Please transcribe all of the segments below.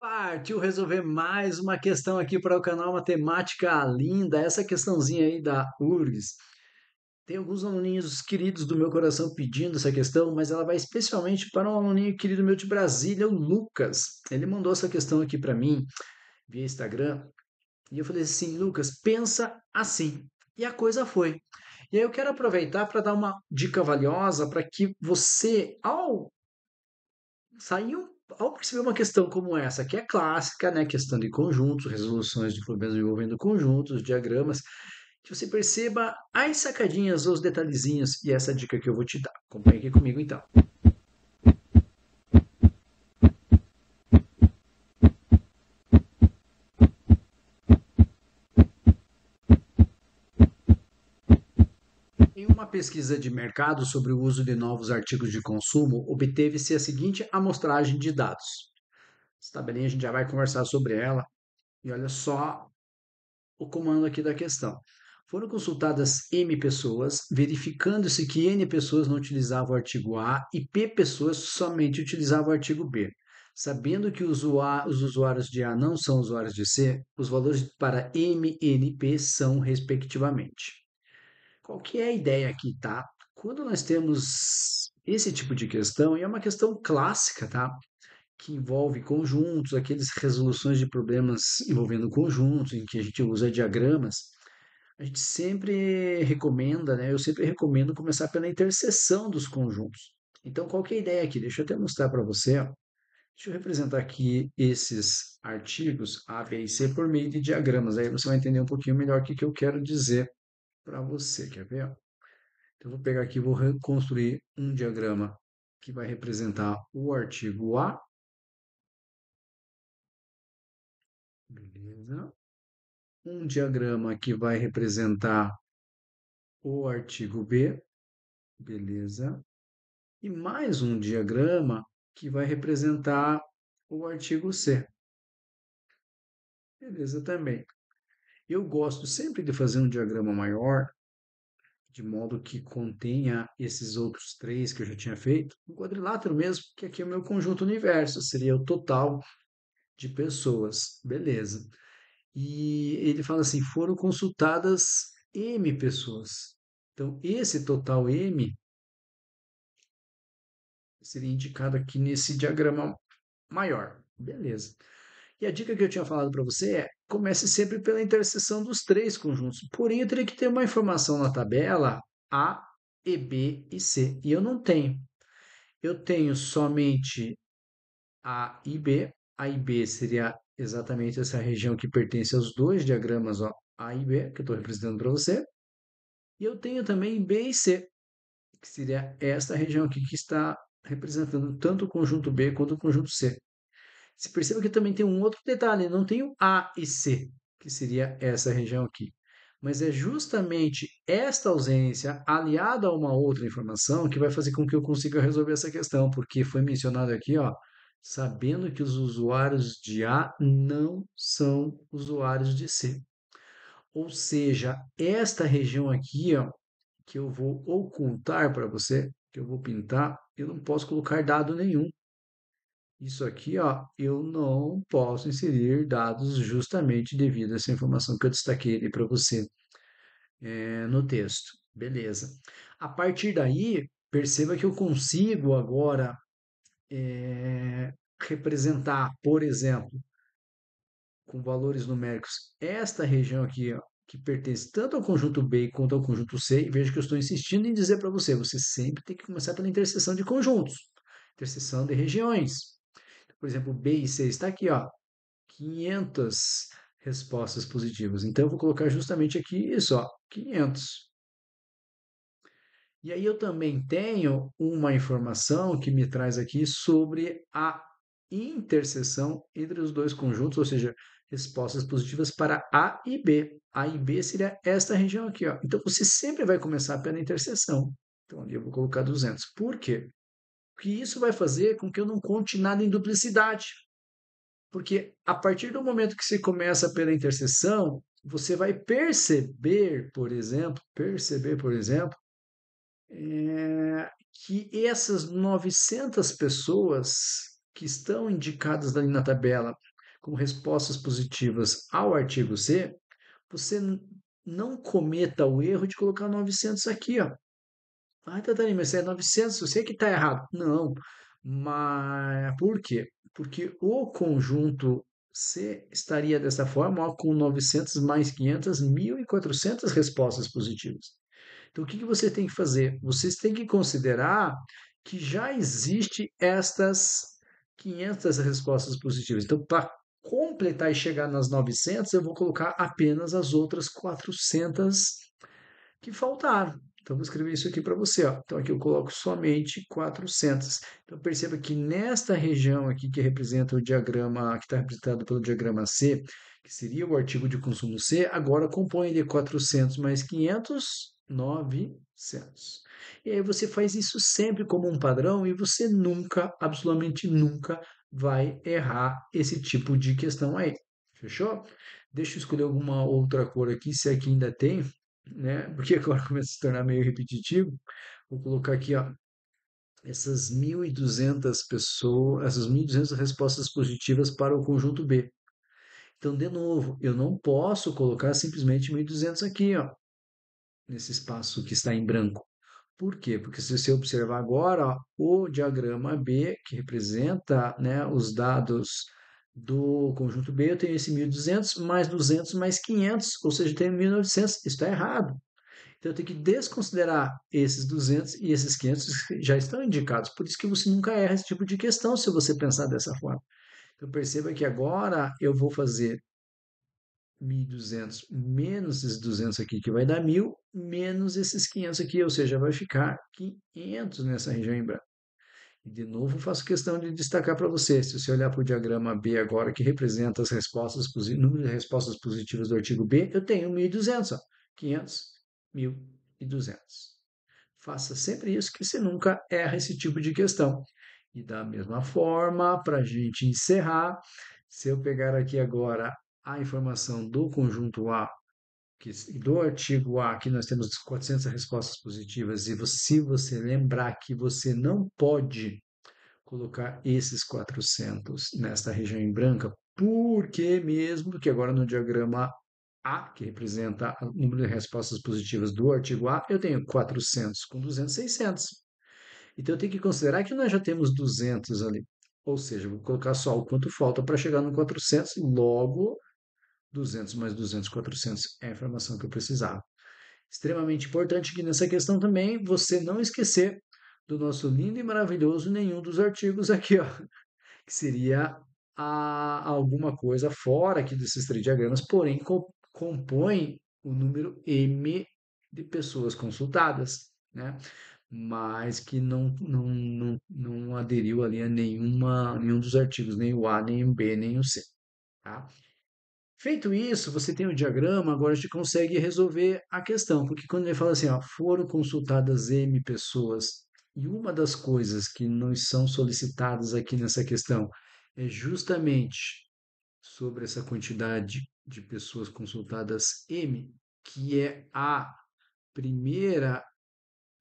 Partiu resolver mais uma questão aqui para o canal Matemática Linda, essa questãozinha aí da URGS. Tem alguns aluninhos queridos do meu coração pedindo essa questão, mas ela vai especialmente para um aluninho querido meu de Brasília, o Lucas. Ele mandou essa questão aqui para mim via Instagram e eu falei assim, Lucas, pensa assim. E a coisa foi. E aí eu quero aproveitar para dar uma dica valiosa para que você, ao perceber uma questão como essa, que é clássica, né, questão de conjuntos, resoluções de problemas envolvendo conjuntos, diagramas, que você perceba as sacadinhas, os detalhezinhos e essa dica que eu vou te dar. Acompanhe aqui comigo então. Em uma pesquisa de mercado sobre o uso de novos artigos de consumo, obteve-se a seguinte amostragem de dados. Essa tabelinha a gente já vai conversar sobre ela. E olha só o comando aqui da questão. Foram consultadas M pessoas, verificando-se que N pessoas não utilizavam o artigo A e P pessoas somente utilizavam o artigo B. Sabendo que os usuários de A não são usuários de C, os valores para M, N e P são respectivamente. Qual que é a ideia aqui, tá? Quando nós temos esse tipo de questão, e é uma questão clássica, tá? Que envolve conjuntos, aquelas resoluções de problemas envolvendo conjuntos, em que a gente usa diagramas, a gente sempre recomenda, né? Eu sempre recomendo começar pela interseção dos conjuntos. Então, qual que é a ideia aqui? Deixa eu até mostrar para você, ó. Deixa eu representar aqui esses artigos A, B e C por meio de diagramas. Aí você vai entender um pouquinho melhor o que que eu quero dizer para você. Quer ver? Ó? Então, eu vou pegar aqui e vou reconstruir um diagrama que vai representar o artigo A. Beleza. Um diagrama que vai representar o artigo B, beleza? E mais um diagrama que vai representar o artigo C, beleza também. Eu gosto sempre de fazer um diagrama maior, de modo que contenha esses outros três que eu já tinha feito, um quadrilátero mesmo, que aqui é o meu conjunto universo, seria o total de pessoas, beleza? E ele fala assim: foram consultadas M pessoas. Então, esse total M seria indicado aqui nesse diagrama maior. Beleza. E a dica que eu tinha falado para você é: comece sempre pela interseção dos três conjuntos. Porém, eu teria que ter uma informação na tabela A, e B e C. E eu não tenho. Eu tenho somente A e B. A e B seria exatamente essa região que pertence aos dois diagramas, ó, A e B, que eu estou representando para você. E eu tenho também B e C, que seria esta região aqui que está representando tanto o conjunto B quanto o conjunto C. Se perceba que também tem um outro detalhe, não tem o A e C, que seria essa região aqui. Mas é justamente esta ausência, aliada a uma outra informação, que vai fazer com que eu consiga resolver essa questão, porque foi mencionado aqui, ó, sabendo que os usuários de A não são usuários de C. Ou seja, esta região aqui, ó, que eu vou ocultar para você, que eu vou pintar, eu não posso colocar dado nenhum. Isso aqui, ó, eu não posso inserir dados justamente devido a essa informação que eu destaquei ali para você, no texto. Beleza. A partir daí, perceba que eu consigo agora representar, por exemplo, com valores numéricos, esta região aqui, ó, que pertence tanto ao conjunto B quanto ao conjunto C, e veja que eu estou insistindo em dizer para você, você sempre tem que começar pela interseção de conjuntos, interseção de regiões. Por exemplo, B e C está aqui, ó, 500 respostas positivas. Então, eu vou colocar justamente aqui isso, ó, 500. E aí eu também tenho uma informação que me traz aqui sobre a interseção entre os dois conjuntos, ou seja, respostas positivas para A e B. A e B seria esta região aqui, ó. Então, você sempre vai começar pela interseção. Então, ali eu vou colocar 200. Por quê? Porque isso vai fazer com que eu não conte nada em duplicidade. Porque a partir do momento que você começa pela interseção, você vai perceber, por exemplo, que essas 900 pessoas que estão indicadas ali na tabela como respostas positivas ao artigo C, você não cometa o erro de colocar 900 aqui, ó. Ah, Tatani, mas é 900, eu sei que está errado. Não, mas por quê? Porque o conjunto C estaria dessa forma, ó, com 900 mais 500, 1.400 respostas positivas. Então, o que que você tem que fazer? Vocês têm que considerar que já existe estas 500 respostas positivas. Então, para completar e chegar nas 900, eu vou colocar apenas as outras 400 que faltaram. Então, vou escrever isso aqui para você. Ó. Então, aqui eu coloco somente 400. Então, perceba que nesta região aqui, que representa o diagrama, que está representado pelo diagrama C, que seria o artigo de consumo C, agora compõe ele 400 mais 500, 900. E aí você faz isso sempre como um padrão e você nunca, absolutamente nunca, vai errar esse tipo de questão aí. Fechou? Deixa eu escolher alguma outra cor aqui, se aqui ainda tem, né? Porque agora começa a se tornar meio repetitivo. Vou colocar aqui, ó, essas 1.200 pessoas, essas 1.200 respostas positivas para o conjunto B. Então, de novo, eu não posso colocar simplesmente 1.200 aqui, ó, nesse espaço que está em branco. Por quê? Porque se você observar agora, ó, o diagrama B, que representa, né, os dados do conjunto B, eu tenho esse 1.200 mais 200 mais 500, ou seja, eu tenho 1.900. Isso está errado. Então, eu tenho que desconsiderar esses 200 e esses 500 que já estão indicados. Por isso que você nunca erra esse tipo de questão se você pensar dessa forma. Então, perceba que agora eu vou fazer 1.200 menos esses 200 aqui, que vai dar 1.000, menos esses 500 aqui, ou seja, vai ficar 500 nessa região em branco. E, de novo, faço questão de destacar para você, se você olhar para o diagrama B agora, que representa as respostas, número de respostas positivas do artigo B, eu tenho 1.200, ó, 500, 1.200. Faça sempre isso, que você nunca erra esse tipo de questão. E da mesma forma, para a gente encerrar, se eu pegar aqui agora a informação do conjunto A, do artigo A, que nós temos 400 respostas positivas, e se você lembrar que você não pode colocar esses 400 nesta região em branca, porque mesmo que agora no diagrama A, que representa o número de respostas positivas do artigo A, eu tenho 400 com 200, 600. Então eu tenho que considerar que nós já temos 200 ali. Ou seja, vou colocar só o quanto falta para chegar no 400, logo 200 mais 200, 400 é a informação que eu precisava. Extremamente importante que nessa questão também você não esquecer do nosso lindo e maravilhoso nenhum dos artigos aqui, ó, que seria alguma coisa fora aqui desses três diagramas, porém compõe o número M de pessoas consultadas, né? Mas que não aderiu ali a nenhum dos artigos, nem o A, nem o B, nem o C, tá? Feito isso, você tem o diagrama, agora a gente consegue resolver a questão, porque quando ele fala assim, ó, foram consultadas M pessoas, e uma das coisas que nos são solicitadas aqui nessa questão é justamente sobre essa quantidade de pessoas consultadas M, que é a primeira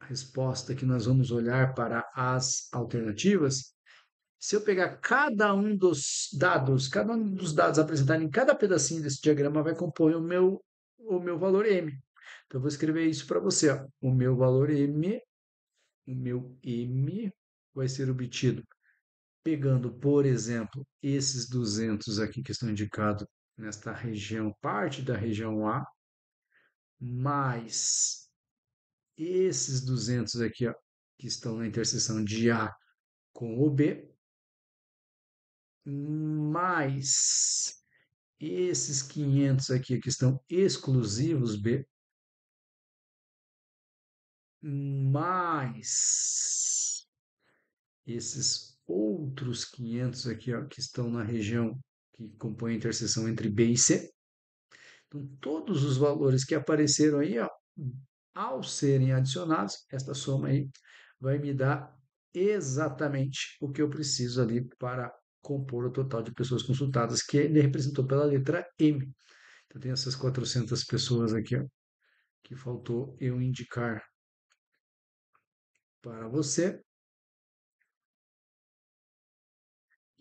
resposta que nós vamos olhar para as alternativas. Se eu pegar cada um dos dados apresentados em cada pedacinho desse diagrama vai compor o meu valor M. Então, eu vou escrever isso para você. Ó. O meu M vai ser obtido pegando, por exemplo, esses 200 aqui que estão indicados nesta região, parte da região A, mais esses 200 aqui, ó, que estão na interseção de A com o B, mais esses 500 aqui que estão exclusivos B, mais esses outros 500 aqui, ó, que estão na região que compõe a interseção entre B e C. Então, todos os valores que apareceram aí, ó, ao serem adicionados, esta soma aí vai me dar exatamente o que eu preciso ali para compor o total de pessoas consultadas, que ele representou pela letra M. Então, tem essas 400 pessoas aqui, ó, que faltou eu indicar para você.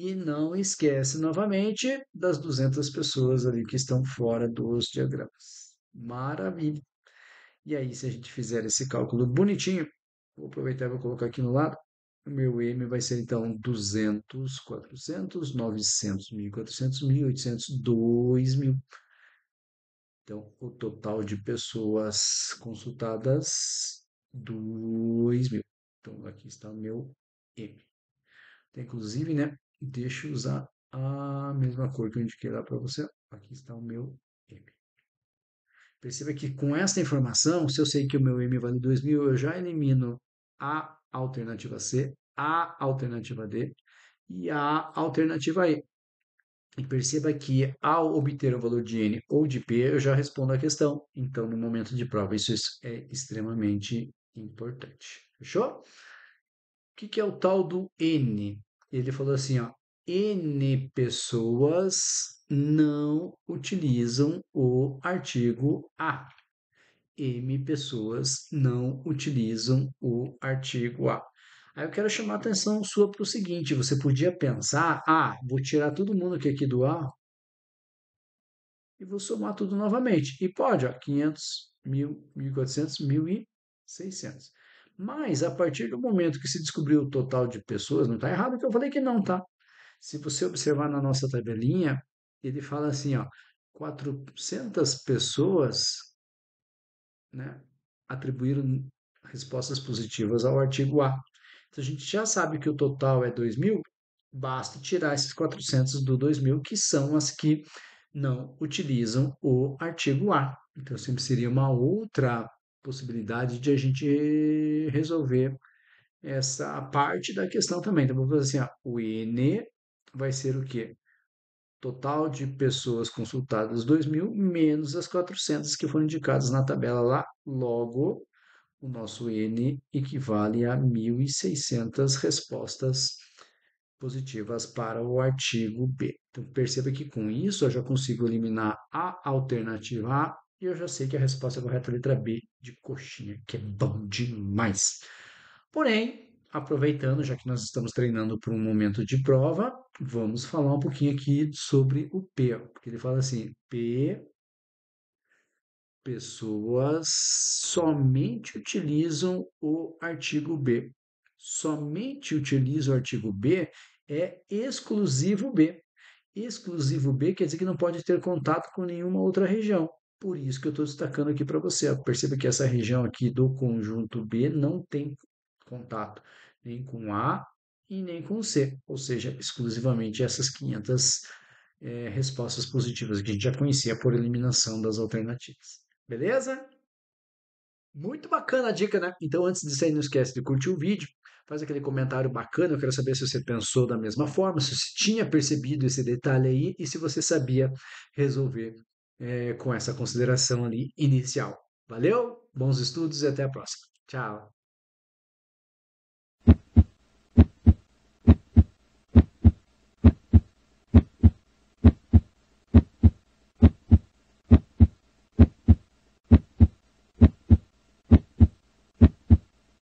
E não esquece novamente das 200 pessoas ali que estão fora dos diagramas. Maravilha. E aí, se a gente fizer esse cálculo bonitinho, vou aproveitar e vou colocar aqui no lado. O meu M vai ser então 200, 400, 900, 1.400, 1.800, 2.000. Então, o total de pessoas consultadas, 2.000. Então, aqui está o meu M. Então, inclusive, né? Deixa eu usar a mesma cor que eu indiquei lá para você. Aqui está o meu M. Perceba que com essa informação, se eu sei que o meu M vale 2.000, eu já elimino a alternativa C, a alternativa D e a alternativa E. E perceba que ao obter o valor de N ou de P, eu já respondo a questão. Então, no momento de prova, isso é extremamente importante. Fechou? O que é o tal do N? Ele falou assim, ó, N pessoas não utilizam o artigo A. M pessoas não utilizam o artigo A. Aí eu quero chamar a atenção sua para o seguinte: você podia pensar, vou tirar todo mundo que é aqui do A e vou somar tudo novamente. E pode, ó, 500, 1.000, 1.400, 1.600. Mas a partir do momento que se descobriu o total de pessoas, não está errado que eu falei que não, tá? Se você observar na nossa tabelinha, ele fala assim, ó, 400 pessoas, né, atribuíram respostas positivas ao artigo A. Então a gente já sabe que o total é 2.000, basta tirar esses 400 do 2.000, que são as que não utilizam o artigo A. Então sempre seria uma outra possibilidade de a gente resolver essa parte da questão também. Então vamos fazer assim, ó, o N vai ser o quê? Total de pessoas consultadas 2.000 menos as 400 que foram indicadas na tabela lá. Logo, o nosso N equivale a 1.600 respostas positivas para o artigo B. Então, perceba que com isso eu já consigo eliminar a alternativa A e eu já sei que a resposta correta é a letra B de coxinha, que é bom demais. Porém, aproveitando, já que nós estamos treinando para um momento de prova, vamos falar um pouquinho aqui sobre o P, porque ele fala assim: P pessoas somente utilizam o artigo B. Somente utiliza o artigo B é exclusivo B. Exclusivo B quer dizer que não pode ter contato com nenhuma outra região. Por isso que eu estou destacando aqui para você. Perceba que essa região aqui do conjunto B não tem contato nem com A e nem com C, ou seja, exclusivamente essas 500 respostas positivas que a gente já conhecia por eliminação das alternativas. Beleza? Muito bacana a dica, né? Então, antes de sair, não esquece de curtir o vídeo, faz aquele comentário bacana. Eu quero saber se você pensou da mesma forma, se você tinha percebido esse detalhe aí e se você sabia resolver com essa consideração ali inicial. Valeu, bons estudos e até a próxima. Tchau.